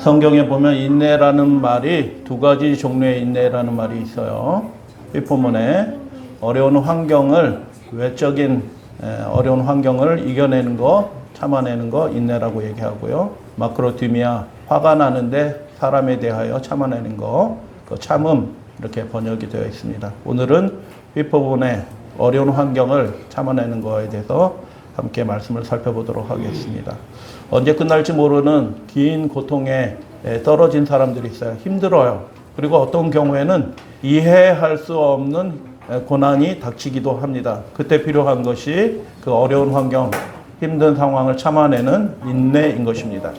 성경에 보면 인내라는 말이 두 가지 종류의 인내라는 말이 있어요. 휘포문에 어려운 환경을, 외적인 어려운 환경을 이겨내는 거, 참아내는 거 인내라고 얘기하고요. 마크로티미아, 화가 나는데 사람에 대하여 참아내는 거, 그 참음, 이렇게 번역이 되어 있습니다. 오늘은 휘포문의 어려운 환경을 참아내는 거에 대해서 함께 말씀을 살펴보도록 하겠습니다. 언제 끝날지 모르는 긴 고통에 떨어진 사람들이 있어요. 힘들어요. 그리고 어떤 경우에는 이해할 수 없는 고난이 닥치기도 합니다. 그때 필요한 것이 그 어려운 환경, 힘든 상황을 참아내는 인내인 것입니다.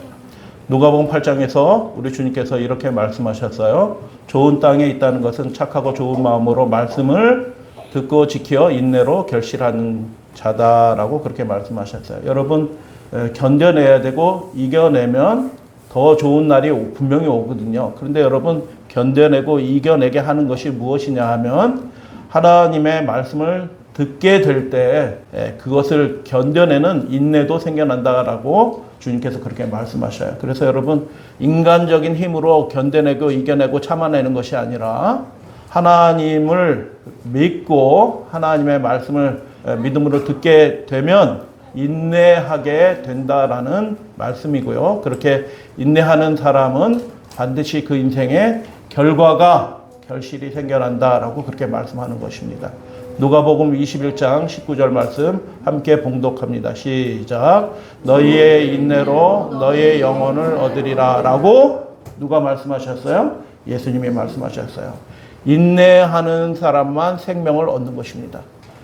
누가복음 8장에서 우리 주님께서 이렇게 말씀하셨어요. 좋은 땅에 있다는 것은 착하고 좋은 마음으로 말씀을 듣고 지켜 인내로 결실하는 자다라고 그렇게 말씀하셨어요. 여러분, 견뎌내야 되고 이겨내면 더 좋은 날이 분명히 오거든요. 그런데 여러분, 견뎌내고 이겨내게 하는 것이 무엇이냐 하면 하나님의 말씀을 듣게 될 때 그것을 견뎌내는 인내도 생겨난다라고 주님께서 그렇게 말씀하셔요. 그래서 여러분, 인간적인 힘으로 견뎌내고 이겨내고 참아내는 것이 아니라 하나님을 믿고 하나님의 말씀을 믿음으로 듣게 되면 인내하게 된다라는 말씀이고요. 그렇게 인내하는 사람은 반드시 그 인생에 결실이 생겨난다라고 그렇게 말씀하는 것입니다. 누가복음 21장 19절 말씀 함께 봉독합니다. 시작. 너희의 인내로 너희의 영혼을 얻으리라 라고 누가 말씀하셨어요? 예수님이 말씀하셨어요. 인내하는 사람만 생명을 얻는 것입니다.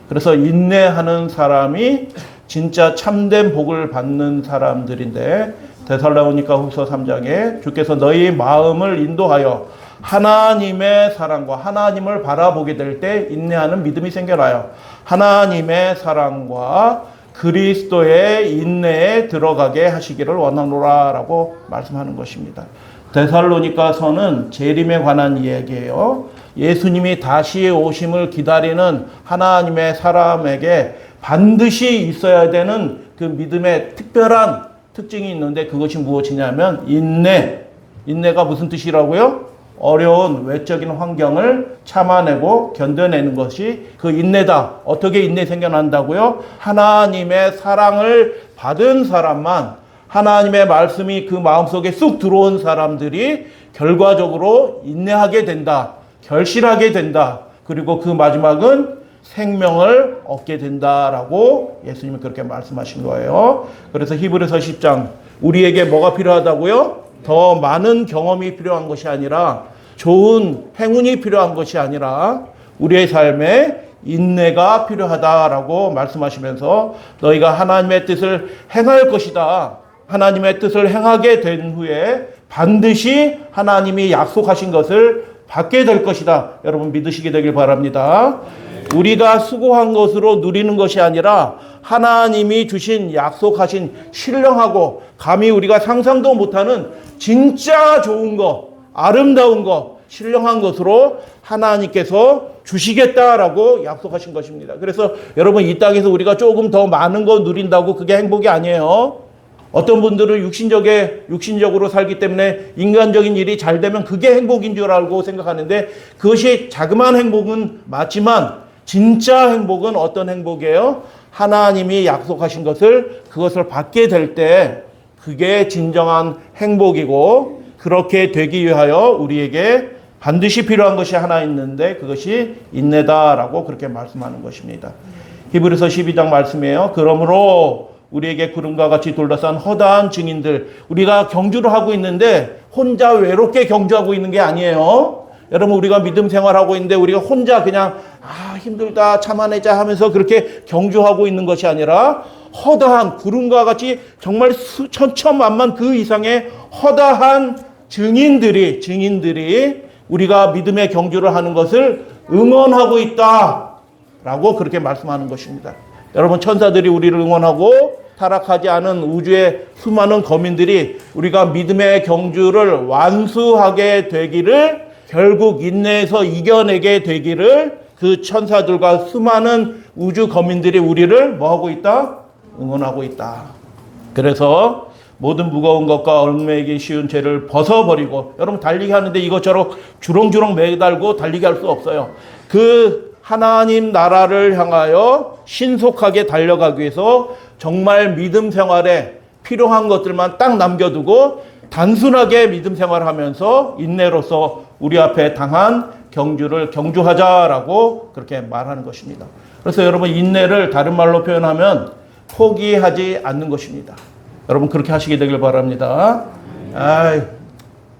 그래서 인내하는 사람이 진짜 참된 복을 받는 사람들인데 데살로니가 후서 3장에 주께서 너희 마음을 인도하여 하나님의 사랑과 하나님을 바라보게 될 때 인내하는 믿음이 생겨나요. 하나님의 사랑과 그리스도의 인내에 들어가게 하시기를 원하노라 라고 말씀하는 것입니다. 데살로니가서는 재림에 관한 이야기예요. 예수님이 다시 오심을 기다리는 하나님의 사람에게 반드시 있어야 되는 그 믿음의 특별한 특징이 있는데 그것이 무엇이냐면 인내가 무슨 뜻이라고요? 어려운 외적인 환경을 참아내고 견뎌내는 것이 그 인내다. 어떻게 인내 생겨난다고요? 하나님의 사랑을 받은 사람만, 하나님의 말씀이 그 마음속에 쑥 들어온 사람들이 결과적으로 인내하게 된다. 결실하게 된다. 그리고 그 마지막은 생명을 얻게 된다라고 예수님이 그렇게 말씀하신 거예요. 그래서 히브리서 10장, 우리에게 뭐가 필요하다고요? 더 많은 경험이 필요한 것이 아니라 좋은 행운이 필요한 것이 아니라 우리의 삶에 인내가 필요하다라고 말씀하시면서 너희가 하나님의 뜻을 행할 것이다. 하나님의 뜻을 행하게 된 후에 반드시 하나님이 약속하신 것을 받게 될 것이다. 여러분 믿으시게 되길 바랍니다. 우리가 수고한 것으로 누리는 것이 아니라 하나님이 주신 약속하신 신령하고 감히 우리가 상상도 못하는 진짜 좋은 것, 아름다운 것, 신령한 것으로 하나님께서 주시겠다라고 약속하신 것입니다. 그래서 여러분 이 땅에서 우리가 조금 더 많은 거 누린다고 그게 행복이 아니에요. 어떤 분들은 육신적으로 살기 때문에 인간적인 일이 잘 되면 그게 행복인 줄 알고 생각하는데 그것이 자그마한 행복은 맞지만 진짜 행복은 어떤 행복이에요? 하나님이 약속하신 그것을 받게 될 때 그게 진정한 행복이고 그렇게 되기 위하여 우리에게 반드시 필요한 것이 하나 있는데 그것이 인내다라고 그렇게 말씀하는 것입니다. 히브리서 12장 말씀이에요. 그러므로 우리에게 구름과 같이 둘러싼 허다한 증인들, 우리가 경주를 하고 있는데 혼자 외롭게 경주하고 있는 게 아니에요. 여러분 우리가 믿음 생활하고 있는데 우리가 혼자 그냥 힘들다 참아내자 하면서 그렇게 경주하고 있는 것이 아니라 허다한 구름과 같이 정말 천천만만 그 이상의 허다한 증인들이 우리가 믿음의 경주를 하는 것을 응원하고 있다라고 그렇게 말씀하는 것입니다. 여러분 천사들이 우리를 응원하고 타락하지 않은 우주의 수많은 거민들이 우리가 믿음의 경주를 완수하게 되기를 결국 인내에서 이겨내게 되기를 그 천사들과 수많은 우주 거민들이 우리를 뭐하고 있다? 응원하고 있다. 그래서 모든 무거운 것과 얽매이기 쉬운 죄를 벗어버리고, 여러분 달리기 하는데 이것처럼 주렁주렁 매달고 달리기 할 수 없어요. 그 하나님 나라를 향하여 신속하게 달려가기 위해서 정말 믿음 생활에 필요한 것들만 딱 남겨두고 단순하게 믿음 생활을 하면서 인내로서 우리 앞에 당한 경주를 경주하자라고 그렇게 말하는 것입니다. 그래서 여러분, 인내를 다른 말로 표현하면 포기하지 않는 것입니다. 여러분 그렇게 하시게 되길 바랍니다.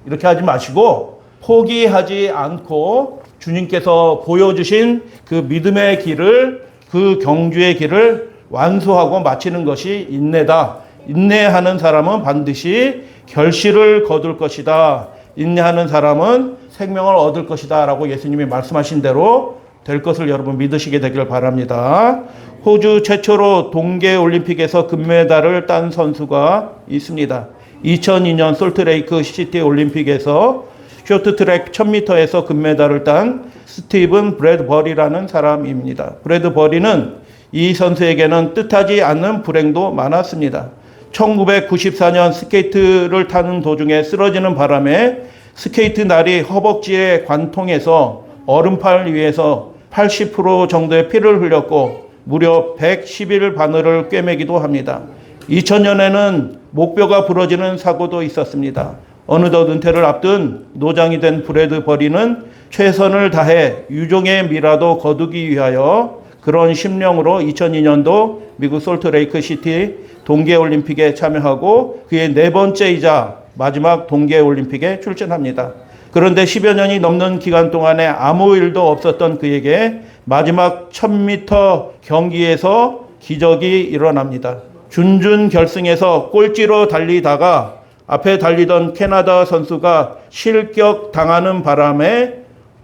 이렇게 하지 마시고 포기하지 않고 주님께서 보여주신 그 믿음의 길을, 그 경주의 길을 완수하고 마치는 것이 인내다. 인내하는 사람은 반드시 결실을 거둘 것이다. 인내하는 사람은 생명을 얻을 것이다 라고 예수님이 말씀하신 대로 될 것을 여러분 믿으시게 되길 바랍니다. 호주 최초로 동계올림픽에서 금메달을 딴 선수가 있습니다. 2002년 솔트레이크 시티 올림픽에서 쇼트트랙 1000m에서 금메달을 딴 스티븐 브래드버리라는 사람입니다. 브래드버리는 이 선수에게는 뜻하지 않는 불행도 많았습니다. 1994년 스케이트를 타는 도중에 쓰러지는 바람에 스케이트 날이 허벅지에 관통해서 얼음판 위에서 80% 정도의 피를 흘렸고 무려 110일 바늘을 꿰매기도 합니다. 2000년에는 목뼈가 부러지는 사고도 있었습니다. 어느덧 은퇴를 앞둔 노장이 된 브래드버리는 최선을 다해 유종의 미라도 거두기 위하여 그런 심령으로 2002년도 미국 솔트레이크 시티 동계올림픽에 참여하고 그의 네 번째이자 마지막 동계올림픽에 출전합니다. 그런데 10여 년이 넘는 기간 동안에 아무 일도 없었던 그에게 마지막 1000m 경기에서 기적이 일어납니다. 준준 결승에서 꼴찌로 달리다가 앞에 달리던 캐나다 선수가 실격당하는 바람에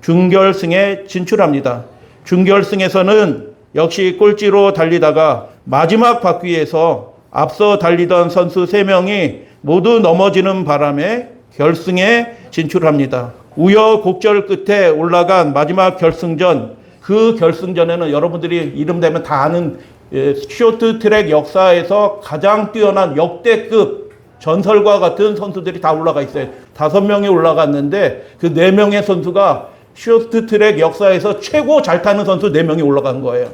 준결승에 진출합니다. 준결승에서는 역시 꼴찌로 달리다가 마지막 바퀴에서 앞서 달리던 선수 3명이 모두 넘어지는 바람에 결승에 진출합니다. 우여곡절 끝에 올라간 마지막 결승전, 그 결승전에는 여러분들이 이름 되면 다 아는 쇼트트랙 역사에서 가장 뛰어난 역대급 전설과 같은 선수들이 다 올라가 있어요. 5명이 올라갔는데 그 4명의 선수가 쇼트트랙 역사에서 최고 잘 타는 선수 4명이 올라간 거예요.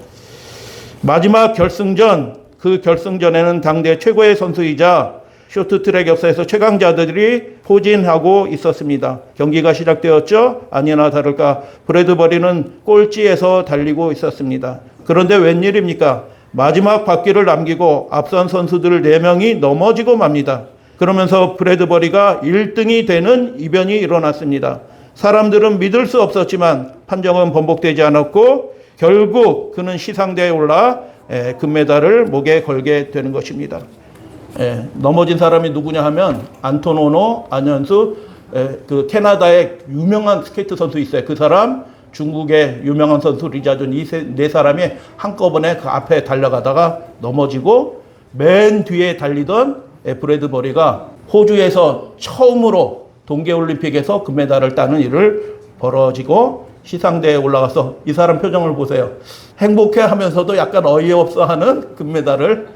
마지막 결승전, 그 결승전에는 당대 최고의 선수이자 쇼트트랙 역사에서 최강자들이 포진하고 있었습니다. 경기가 시작되었죠. 아니나 다를까 브래드버리는 꼴찌에서 달리고 있었습니다. 그런데 웬일입니까? 마지막 바퀴를 남기고 앞선 선수들 4명이 넘어지고 맙니다. 그러면서 브래드버리가 1등이 되는 이변이 일어났습니다. 사람들은 믿을 수 없었지만 판정은 번복되지 않았고 결국 그는 시상대에 올라 금메달을 목에 걸게 되는 것입니다. 넘어진 사람이 누구냐 하면 안토노노 안현수, 그 캐나다의 유명한 스케이트 선수 있어요. 그 사람, 중국의 유명한 선수 리자존, 이 네 사람이 한꺼번에 그 앞에 달려가다가 넘어지고 맨 뒤에 달리던 브래드버리가 호주에서 처음으로 동계올림픽에서 금메달을 따는 일을 벌어지고 시상대에 올라가서 이 사람 표정을 보세요. 행복해 하면서도 약간 어이없어 하는 금메달을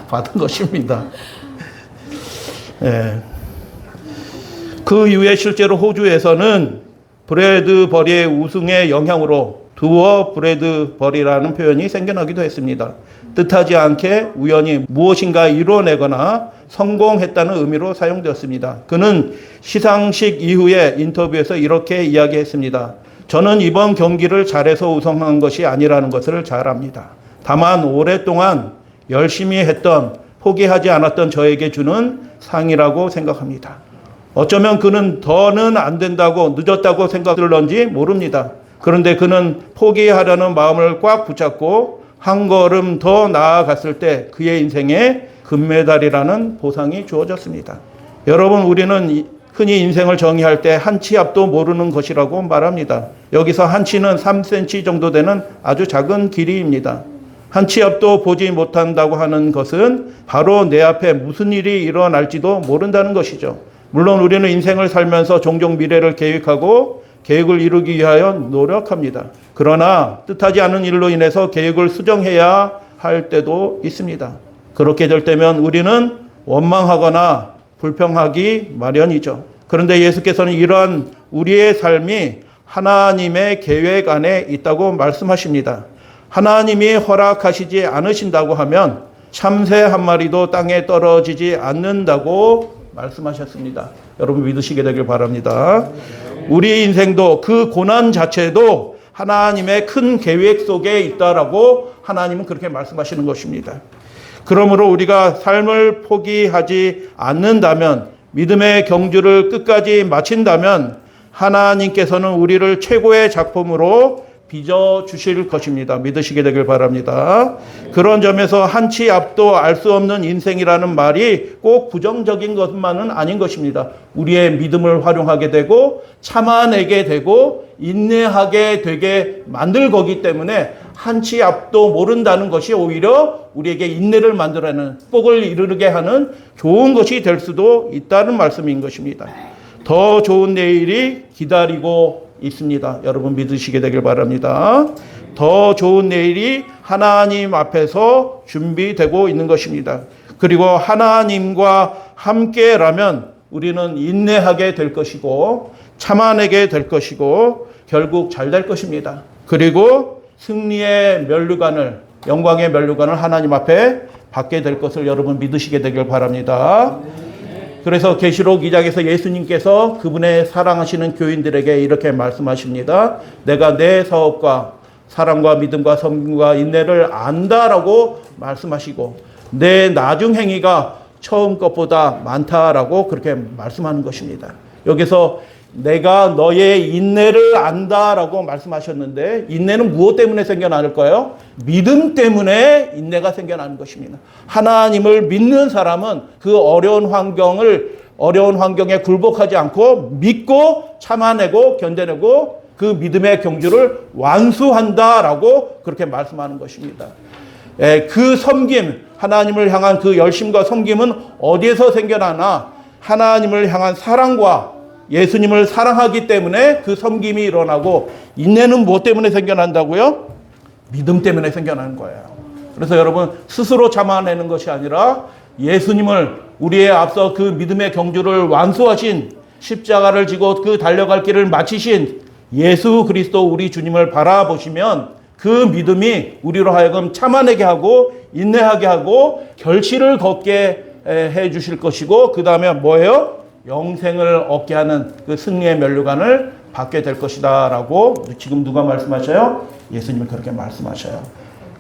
받은 것입니다. 그 이후에 실제로 호주에서는 브래드버리의 우승의 영향으로 두어 브래드버리라는 표현이 생겨나기도 했습니다. 뜻하지 않게 우연히 무엇인가 이뤄내거나 성공했다는 의미로 사용되었습니다. 그는 시상식 이후에 인터뷰에서 이렇게 이야기했습니다. 저는 이번 경기를 잘해서 우승한 것이 아니라는 것을 잘 압니다. 다만 오랫동안 열심히 했던, 포기하지 않았던 저에게 주는 상이라고 생각합니다. 어쩌면 그는 더는 안 된다고, 늦었다고 생각들런지 모릅니다. 그런데 그는 포기하려는 마음을 꽉 붙잡고 한 걸음 더 나아갔을 때 그의 인생에 금메달이라는 보상이 주어졌습니다. 여러분, 우리는 흔히 인생을 정의할 때 한 치 앞도 모르는 것이라고 말합니다. 여기서 한 치는 3cm 정도 되는 아주 작은 길이입니다. 한 치 앞도 보지 못한다고 하는 것은 바로 내 앞에 무슨 일이 일어날지도 모른다는 것이죠. 물론 우리는 인생을 살면서 종종 미래를 계획하고 계획을 이루기 위하여 노력합니다. 그러나 뜻하지 않은 일로 인해서 계획을 수정해야 할 때도 있습니다. 그렇게 될 때면 우리는 원망하거나 불평하기 마련이죠. 그런데 예수께서는 이러한 우리의 삶이 하나님의 계획 안에 있다고 말씀하십니다. 하나님이 허락하시지 않으신다고 하면 참새 한 마리도 땅에 떨어지지 않는다고 말씀하셨습니다. 여러분 믿으시게 되길 바랍니다. 우리 인생도 그 고난 자체도 하나님의 큰 계획 속에 있다라고 하나님은 그렇게 말씀하시는 것입니다. 그러므로 우리가 삶을 포기하지 않는다면, 믿음의 경주를 끝까지 마친다면 하나님께서는 우리를 최고의 작품으로 빚어주실 것입니다. 믿으시게 되길 바랍니다. 그런 점에서 한치 앞도 알 수 없는 인생이라는 말이 꼭 부정적인 것만은 아닌 것입니다. 우리의 믿음을 활용하게 되고 참아내게 되고 인내하게 되게 만들 거기 때문에 한치 앞도 모른다는 것이 오히려 우리에게 인내를 만들어내는, 복을 이루게 하는 좋은 것이 될 수도 있다는 말씀인 것입니다. 더 좋은 내일이 기다리고 있습니다. 여러분 믿으시게 되길 바랍니다. 더 좋은 내일이 하나님 앞에서 준비되고 있는 것입니다. 그리고 하나님과 함께라면 우리는 인내하게 될 것이고 참아내게 될 것이고 결국 잘 될 것입니다. 그리고 승리의 면류관을, 영광의 면류관을 하나님 앞에 받게 될 것을 여러분 믿으시게 되길 바랍니다. 그래서 계시록 2장에서 예수님께서 그분의 사랑하시는 교인들에게 이렇게 말씀하십니다. 내가 내 사업과 사랑과 믿음과 섬김과 인내를 안다라고 말씀하시고 내 나중 행위가 처음 것보다 많다라고 그렇게 말씀하는 것입니다. 여기서 내가 너의 인내를 안다라고 말씀하셨는데, 인내는 무엇 때문에 생겨날까요? 믿음 때문에 인내가 생겨나는 것입니다. 하나님을 믿는 사람은 그 어려운 환경에 굴복하지 않고 믿고 참아내고 견뎌내고 그 믿음의 경주를 완수한다라고 그렇게 말씀하는 것입니다. 그 섬김, 하나님을 향한 그 열심과 섬김은 어디에서 생겨나나 하나님을 향한 사랑과 예수님을 사랑하기 때문에 그 섬김이 일어나고, 인내는 무엇 때문에 생겨난다고요? 믿음 때문에 생겨나는 거예요. 그래서 여러분 스스로 참아내는 것이 아니라 예수님을, 우리의 앞서 그 믿음의 경주를 완수하신, 십자가를 지고 그 달려갈 길을 마치신 예수 그리스도 우리 주님을 바라보시면 그 믿음이 우리로 하여금 참아내게 하고 인내하게 하고 결실을 걷게 해 주실 것이고, 그 다음에 뭐예요? 영생을 얻게 하는 그 승리의 면류관을 받게 될 것이다 라고 지금 누가 말씀하셔요? 예수님이 그렇게 말씀하셔요.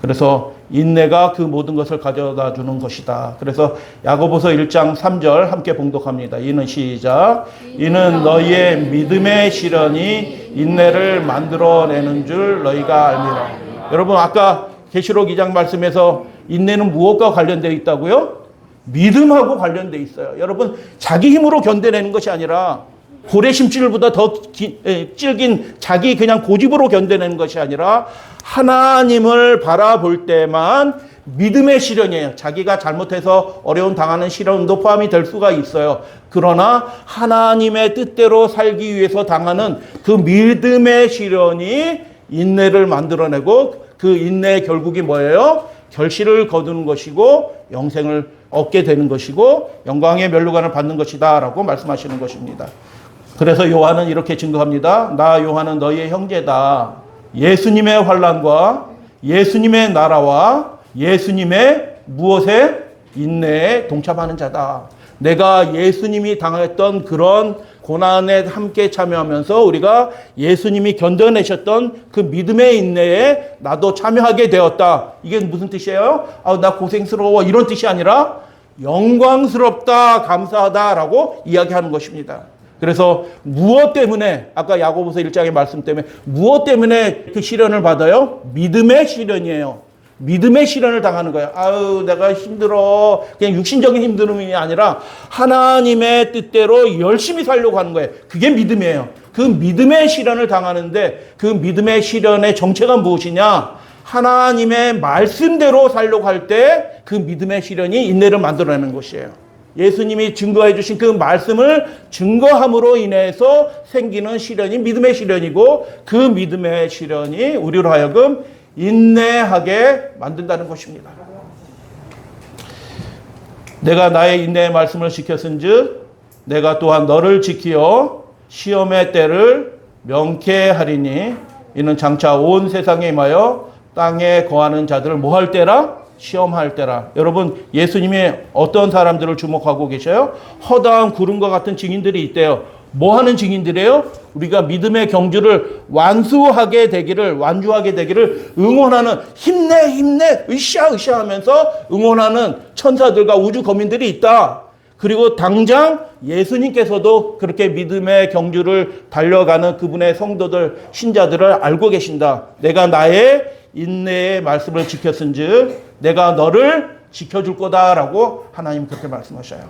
그래서 인내가 그 모든 것을 가져다 주는 것이다. 그래서 야고보서 1장 3절 함께 봉독합니다. 이는 시작. 이는 너희의 믿음의 시련이 인내를 만들어내는 줄 너희가 알미라. 여러분 아까 계시록 2장 말씀에서 인내는 무엇과 관련되어 있다고요? 믿음하고 관련되어 있어요. 여러분 자기 힘으로 견뎌내는 것이 아니라, 고래 심줄보다 더 질긴 자기 그냥 고집으로 견뎌내는 것이 아니라 하나님을 바라볼 때만 믿음의 시련이에요. 자기가 잘못해서 어려움 당하는 시련도 포함이 될 수가 있어요. 그러나 하나님의 뜻대로 살기 위해서 당하는 그 믿음의 시련이 인내를 만들어내고, 그 인내의 결국이 뭐예요? 결실을 거두는 것이고 영생을 얻게 되는 것이고 영광의 면류관을 받는 것이다 라고 말씀하시는 것입니다. 그래서 요한은 이렇게 증거합니다. 나 요한은 너희의 형제다. 예수님의 환난과 예수님의 나라와 예수님의 무엇에? 인내에 동참하는 자다. 내가 예수님이 당했던 그런 고난에 함께 참여하면서 우리가 예수님이 견뎌내셨던 그 믿음의 인내에 나도 참여하게 되었다. 이게 무슨 뜻이에요? 나 고생스러워 이런 뜻이 아니라 영광스럽다, 감사하다라고 이야기하는 것입니다. 그래서 무엇 때문에, 아까 야고보서 1장의 말씀 때문에 무엇 때문에 그 시련을 받아요? 믿음의 시련이에요. 믿음의 시련을 당하는 거예요. 내가 힘들어. 그냥 육신적인 힘듦이 아니라 하나님의 뜻대로 열심히 살려고 하는 거예요. 그게 믿음이에요. 그 믿음의 시련을 당하는데 그 믿음의 시련의 정체가 무엇이냐? 하나님의 말씀대로 살려고 할 때 그 믿음의 시련이 인내를 만들어내는 것이에요. 예수님이 증거해 주신 그 말씀을 증거함으로 인해서 생기는 시련이 믿음의 시련이고, 그 믿음의 시련이 우리로 하여금 인내하게 만든다는 것입니다. 내가 나의 인내의 말씀을 지켰은즉 내가 또한 너를 지키어 시험의 때를 명쾌하리니 이는 장차 온 세상에 임하여 땅에 거하는 자들을 뭐 할 때라? 시험할 때라. 여러분, 예수님이 어떤 사람들을 주목하고 계셔요? 허다한 구름과 같은 증인들이 있대요. 뭐 하는 증인들이에요? 우리가 믿음의 경주를 완주하게 되기를 응원하는, 힘내 으쌰 하면서 응원하는 천사들과 우주 거민들이 있다. 그리고 당장 예수님께서도 그렇게 믿음의 경주를 달려가는 그분의 성도들, 신자들을 알고 계신다. 내가 나의 인내의 말씀을 지켰은즉 내가 너를 지켜줄 거다라고 하나님 그렇게 말씀하셔요.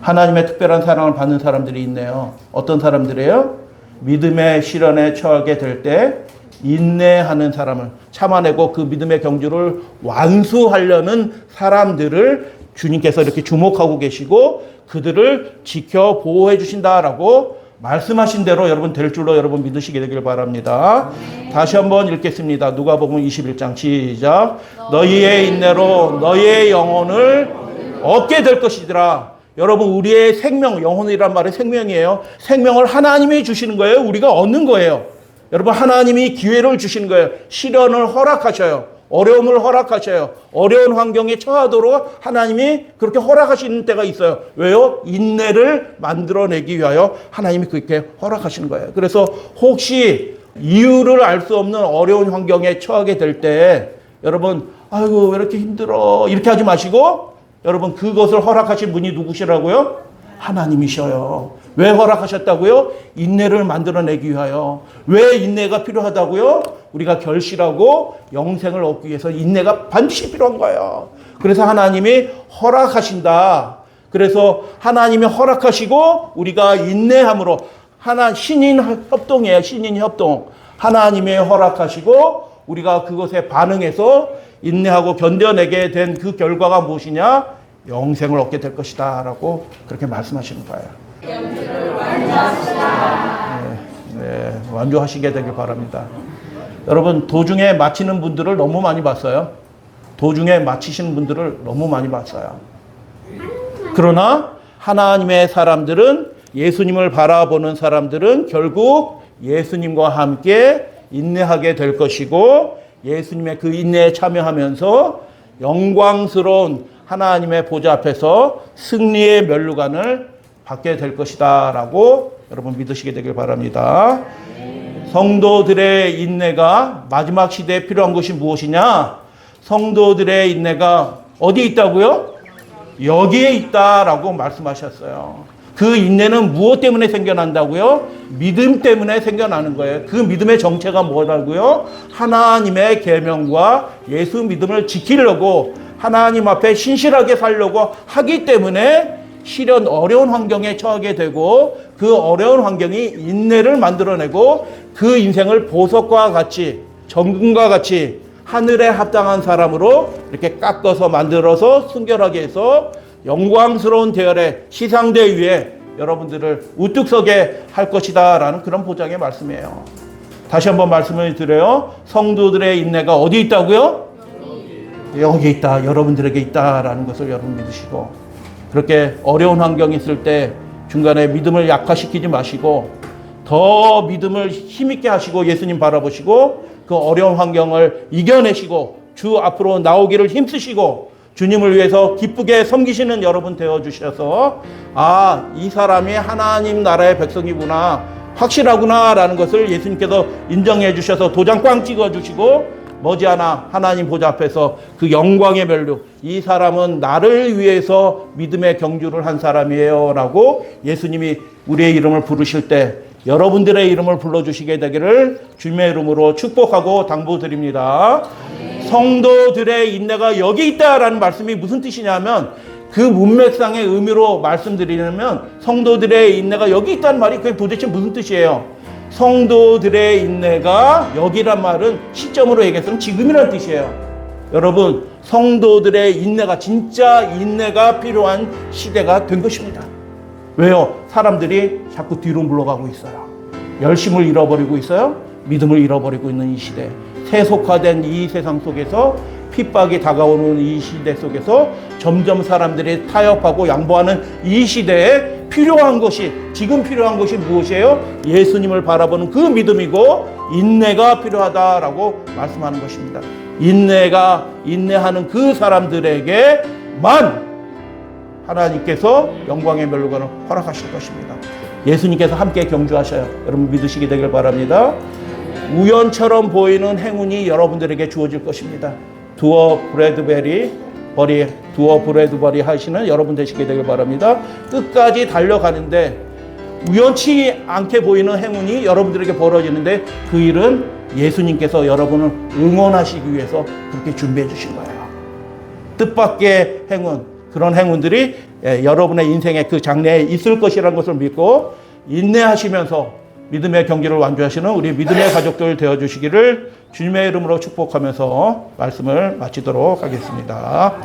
하나님의 특별한 사랑을 받는 사람들이 있네요. 어떤 사람들이에요? 믿음의 시련에 처하게 될 때 인내하는 사람을 참아내고 그 믿음의 경주를 완수하려는 사람들을 주님께서 이렇게 주목하고 계시고 그들을 지켜 보호해 주신다라고 말씀하신 대로 여러분 될 줄로 여러분 믿으시게 되길 바랍니다. 다시 한번 읽겠습니다. 누가복음 21장 시작. 너희의 인내로 너희의 영혼을 얻게 될 것이더라. 여러분, 우리의 생명, 영혼이란 말은 생명이에요. 생명을 하나님이 주시는 거예요. 우리가 얻는 거예요. 여러분, 하나님이 기회를 주시는 거예요. 시련을 허락하셔요. 어려움을 허락하셔요. 어려운 환경에 처하도록 하나님이 그렇게 허락하시는 때가 있어요. 왜요? 인내를 만들어내기 위하여 하나님이 그렇게 허락하시는 거예요. 그래서 혹시 이유를 알 수 없는 어려운 환경에 처하게 될 때 여러분, 아이고 왜 이렇게 힘들어 이렇게 하지 마시고 여러분, 그것을 허락하신 분이 누구시라고요? 하나님이셔요. 왜 허락하셨다고요? 인내를 만들어내기 위하여. 왜 인내가 필요하다고요? 우리가 결실하고 영생을 얻기 위해서 인내가 반드시 필요한 거예요. 그래서 하나님이 허락하신다. 그래서 하나님이 허락하시고 우리가 인내함으로 신인 협동이에요. 신인 협동. 하나님이 허락하시고 우리가 그것에 반응해서 인내하고 견뎌내게 된 그 결과가 무엇이냐? 영생을 얻게 될 것이다 라고 그렇게 말씀하시는 거예요. 네, 완주하시게 되길 바랍니다. 여러분, 도중에 마치는 분들을 너무 많이 봤어요. 도중에 마치시는 분들을 너무 많이 봤어요. 그러나 하나님의 사람들은, 예수님을 바라보는 사람들은 결국 예수님과 함께 인내하게 될 것이고 예수님의 그 인내에 참여하면서 영광스러운 하나님의 보좌 앞에서 승리의 면류관을 받게 될 것이다 라고 여러분 믿으시게 되길 바랍니다. 성도들의 인내가 마지막 시대에 필요한 것이 무엇이냐? 성도들의 인내가 어디에 있다고요? 여기에 있다라고 말씀하셨어요. 그 인내는 무엇 때문에 생겨난다고요? 믿음 때문에 생겨나는 거예요. 그 믿음의 정체가 뭐라고요? 하나님의 계명과 예수 믿음을 지키려고 하나님 앞에 신실하게 살려고 하기 때문에 시련 어려운 환경에 처하게 되고 그 어려운 환경이 인내를 만들어내고 그 인생을 보석과 같이 정금과 같이 하늘에 합당한 사람으로 이렇게 깎아서 만들어서 순결하게 해서 영광스러운 대열의 시상대 위에 여러분들을 우뚝 서게 할 것이다 라는 그런 보장의 말씀이에요. 다시 한번 말씀을 드려요. 성도들의 인내가 어디 있다고요? 여기 있다. 여러분들에게 있다라는 것을 여러분 믿으시고 그렇게 어려운 환경이 있을 때 중간에 믿음을 약화시키지 마시고 더 믿음을 힘있게 하시고 예수님 바라보시고 그 어려운 환경을 이겨내시고 주 앞으로 나오기를 힘쓰시고 주님을 위해서 기쁘게 섬기시는 여러분 되어주셔서 이 사람이 하나님 나라의 백성이구나 확실하구나 라는 것을 예수님께서 인정해 주셔서 도장 꽝 찍어 주시고 머지않아 하나님 보좌 앞에서 그 영광의 멸류 이 사람은 나를 위해서 믿음의 경주를 한 사람이에요 라고 예수님이 우리의 이름을 부르실 때 여러분들의 이름을 불러주시게 되기를 주님의 이름으로 축복하고 당부드립니다. 성도들의 인내가 여기 있다라는 말씀이 무슨 뜻이냐면 그 문맥상의 의미로 말씀드리면 성도들의 인내가 여기 있다는 말이 그게 도대체 무슨 뜻이에요? 성도들의 인내가 여기란 말은 시점으로 얘기해서는 지금이라는 뜻이에요. 여러분, 성도들의 인내가 진짜 인내가 필요한 시대가 된 것입니다. 왜요? 사람들이 자꾸 뒤로 물러가고 있어요. 열심을 잃어버리고 있어요. 믿음을 잃어버리고 있는 이 시대. 세속화된 이 세상 속에서 핍박이 다가오는 이 시대 속에서 점점 사람들이 타협하고 양보하는 이 시대에 필요한 것이, 지금 필요한 것이 무엇이에요? 예수님을 바라보는 그 믿음이고 인내가 필요하다라고 말씀하는 것입니다. 인내하는 그 사람들에게만 하나님께서 영광의 멸류관을 허락하실 것입니다. 예수님께서 함께 경주하셔요. 여러분 믿으시기 되길 바랍니다. 우연처럼 보이는 행운이 여러분들에게 주어질 것입니다. 두어 브래드베리 하시는 여러분 되시게 되길 바랍니다. 끝까지 달려가는데 우연치 않게 보이는 행운이 여러분들에게 벌어지는데 그 일은 예수님께서 여러분을 응원하시기 위해서 그렇게 준비해 주신 거예요. 뜻밖의 행운, 그런 행운들이 여러분의 인생의 그 장래에 있을 것이라는 것을 믿고 인내하시면서 믿음의 경기를 완주하시는 우리 믿음의 가족들 되어주시기를 주님의 이름으로 축복하면서 말씀을 마치도록 하겠습니다.